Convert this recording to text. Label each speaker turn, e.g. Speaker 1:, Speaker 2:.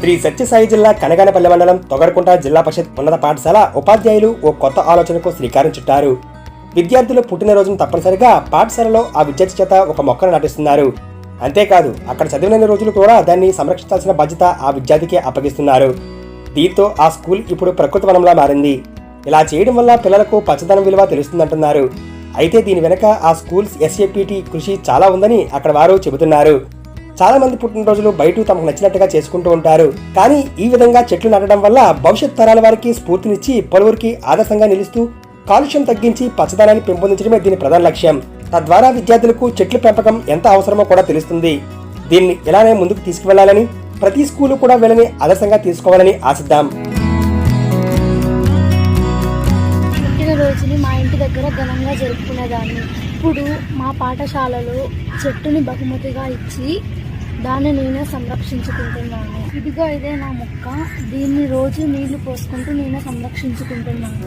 Speaker 1: శ్రీ సత్యసాయి జిల్లా కనగానపల్లి మండలం తొగరకుంట జిల్లా పరిషత్ ఉన్నత పాఠశాల ఉపాధ్యాయులు ఓ కొత్త ఆలోచనకు శ్రీకారం చుట్టారు. విద్యార్థులు పుట్టినరోజును తప్పనిసరిగా పాఠశాలలో ఆ విద్యార్థి చేత ఒక మొక్కను నాటిస్తున్నారు. అంతేకాదు అక్కడ చదివిన రోజులు కూడా దాన్ని సంరక్షించాల్సిన బాధ్యత ఆ విద్యార్థికే అప్పగిస్తున్నారు. దీంతో ఆ స్కూల్ ఇప్పుడు ప్రకృతి వనంలా మారింది. ఇలా చేయడం వల్ల పిల్లలకు పచ్చదనం విలువ తెలుస్తుందంటున్నారు. అయితే దీని వెనక ఆ స్కూల్స్ ఎస్ఏపీటీ కృషి చాలా ఉందని అక్కడ వారు చెబుతున్నారు. చాలా మంది పుట్టినరోజులు బయట తమకు నచ్చినట్టుగా చేసుకుంటూ ఉంటారు. కానీ ఈ విధంగా చెట్లు నాటడం వల్ల భవిష్యత్ తరాల వారికి స్ఫూర్తినిచ్చి పలువురికి ఆదర్శంగా నిలుస్తూ కాలుష్యం తగ్గించి పచ్చదనాన్ని పెంపొందించడమే దీని ప్రధాన లక్ష్యం. తద్వారా విద్యార్థులకు చెట్ల పెంపకం ఎంత అవసరమో కూడా తెలుస్తుంది. దీన్ని ఇలానే ముందుకు తీసుకువెళ్లాలని, ప్రతి స్కూలు కూడా వీళ్ళని ఆదర్శంగా తీసుకోవాలని ఆశిద్దాం.
Speaker 2: పుట్టినరోజుని మా ఇంటి దగ్గర ఘనంగా జరుపుకునేదాన్ని. ఇప్పుడు మా పాఠశాలలో చెట్టుని బహుమతిగా ఇచ్చి దాన్ని నేనే సంరక్షించుకుంటున్నాను. ఇదిగో ఇదే నా మొక్క. దీన్ని రోజు నీళ్లు పోసుకుంటూ నేనే సంరక్షించుకుంటున్నాను.